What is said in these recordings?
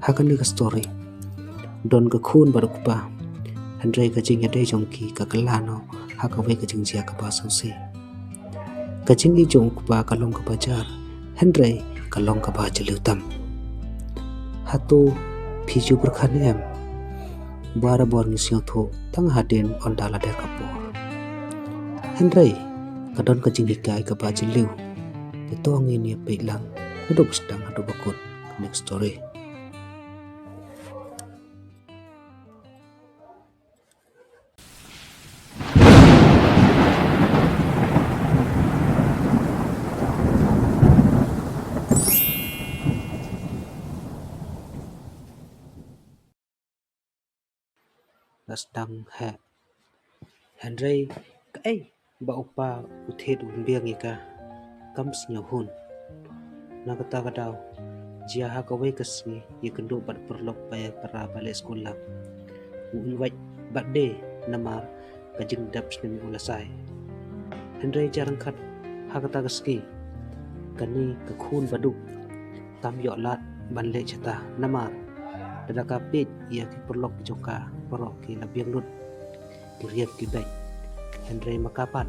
hakan ni ka story don ka khun bar ku pa handrai ka jing ade jong ki ka kalano haka we ka jing jia ka ba so se ka jing i jong ku pa ka long ka bajar handrai ka long ka ba chelu tam hatu phiju berkhan em bara bor ni siang tho tang haden on dala der ka por handrai ka don ka jing hikai ka ba chelu te to ngi ni pe lang adop sedang adop bakut next story. Sedang he Henry kai ba upa uthet umbiang ika kam snya hun na kata kadau jia ha ka we kasni ye kendo bat perlok paya para bale sekolah invite birthday namar kajing dap snem ulasai Henry jarang khat ha kata kaski kani ka khun baduk tam yo lat ban le chata namar dada kapit ia ki perlok joka porok ki labiang lut ki riap ki baik Henry makapat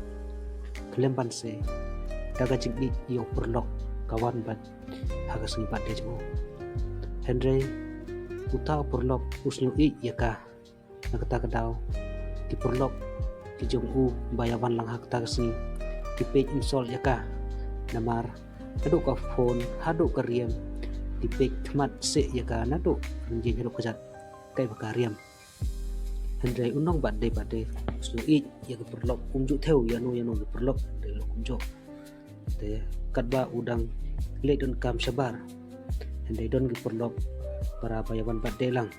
kelemban se daga jigni yo perlok kawan bat hagas ni bat dejmo Henry utau perlok usnu I yaka nakata kadau ki perlok ki jong u bayawan lang hakta kasni ki page insol yaka namar aduk ka phone haduk ka riam di pek temat se yaka nado renjing hidup kejat kai bakariam Henry unong badde usnu I ya perlok kumjuk theo yano perlok de lo kumjuk te kadba udang le don kam sabar Henry don ki perlok para bayawan badde lang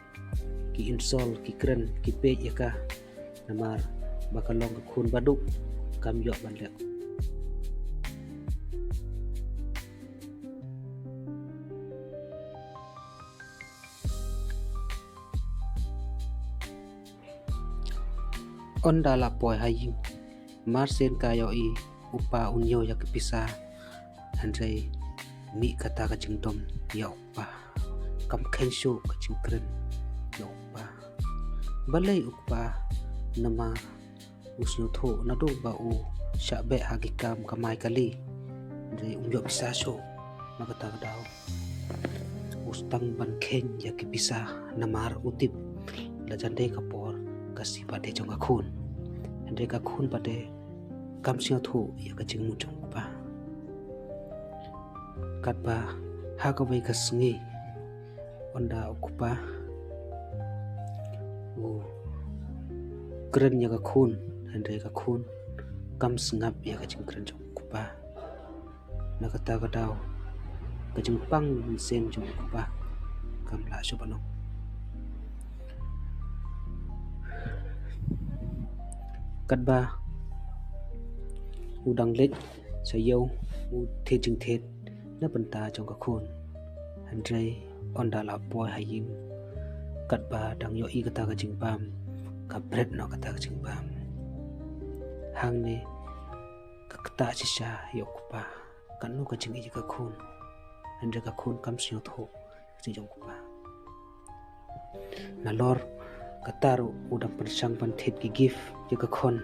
ki insol ki kren ki pek yaka namar bakalong ke khun baduk kam yok bandek onda la poi haying marsen kayo I upa unyo ya kepisa Henry mi kata ka jingdom ya upa kam kensho ka jingkren ya upa balai upa nama usnu tho nado ba u syabe hagikam kamai kali Henry unyo bisa so nakata kadau ustang ban ken ya kepisa namar utip lajande kapor kasih pada jong akun Henry ka khun pada kam sia thu ya ka jing mujong pa kat ba ha ka wei ka sngi onda okupa u kren ya ka khun Henry ka khun kam sngap ya ka jing kren jong okupa na kata ka dau ka jing pang sen jong okupa kam la so banong kadba udang lek sayau u the jing the na banta jong ka khun Henry onda la poi hayim kadba dang yo I kata ka jing pam ka bret no kata ka jing pam hang ne ka kata sisa yo kupa kan no ka jing I ka khun Henry ka khun kam sio tho jing jong kupa na lor kataru udang persang panthet ki gift je ka khon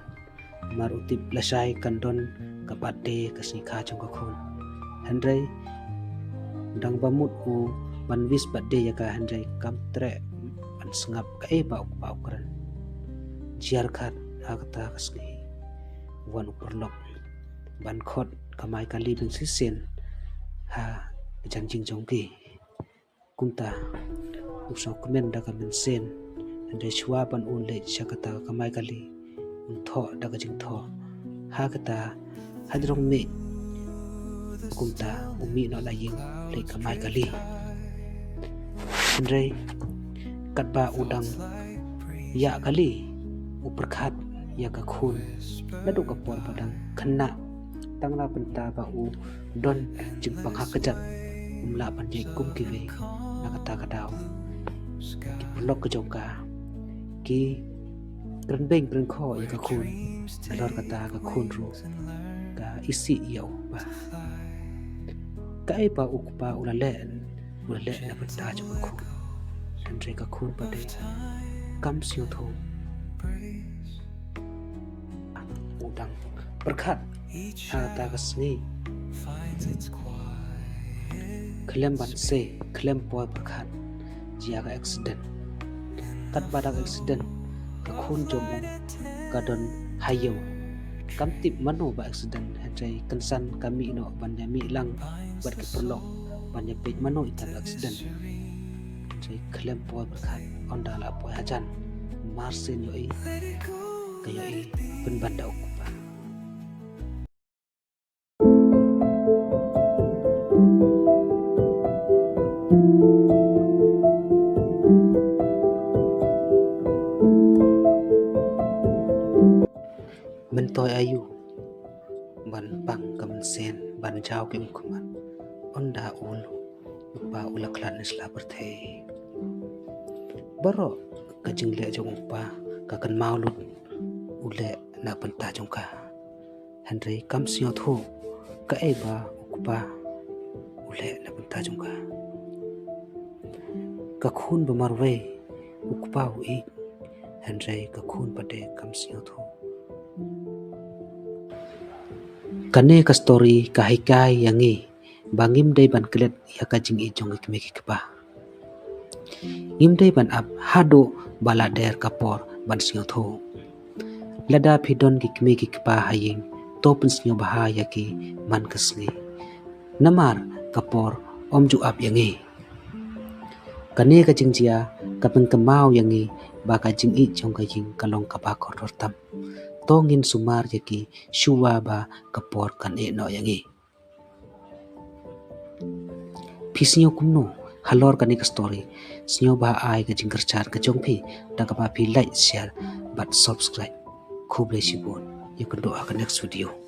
mar utip lasai kandon ka birthday ka snikha jong ka khon Henry dang bamut u ban wis birthday ya ka Henry kam tre ban sngap ka e ba ukran jiar khat akta kasni wan uperlok ban khot kamai kali bin sisen ha janjing jong ki kumta usok men da ka men sen Henry chua pan un le chakata kamai kali un tho daga jing tho ha kata hadrong me kumta umi no la ying le kamai kali Henry katba udang ya kali uperkhat ya ka khun nadu ka por padang khanna tangla penta ba u don jing pang ha kajat umla pan je kum ki ve na kata kadau ki blok ka jongka ki kren beng kren kho ya ka khun alor kata ka khun ru ka isi ya ba ka e pa ukpa ulale na penta jo ka khun Henry ka khun pade kam siyo tho udang berkat ta ka sngi klem ban se klem poi berkat jia ka accident kat badak accident ka khun jom ka don hayo kam tip mano ba accident Henry kensan kami no banyami lang bat ke perlok banyak pej mano ita accident Henry klem poi berkat onda la poi hajan marsin yoi kayoi penbanda ukupa mentoy ayu ban pang kamen ban jauh ke ukuman onda ul upa ulaklan isla berthe baro kajing le jong upa kakan maulun ule na penta jongka Henry kam sio thu ka eba ukupa ule na penta jongka ka khun bamarwe ukupa ui Henry ka khun pade kam sio thu kane ka story ka hikai yangi bangim dai ban klet ya ka jing i jong ikme ki kpa ngim dai ban ap hado bala der kapor ban sio thu lada phidon ki kme ki kpa haying topin sio bahaya ki man kasngi namar kapor omju ap yangi kane ka jingjia kapeng kemau yangi ba ka jing i jong ka jing kalong ka ba kor tam tongin sumar yaki shuwa ba kapor kan e no yangi pisnyo kumno halor kani ka story snyo ba ai ka jing kerchar ka jong phi da ka ba phi like share but subscribe khub le shibon you can do our next video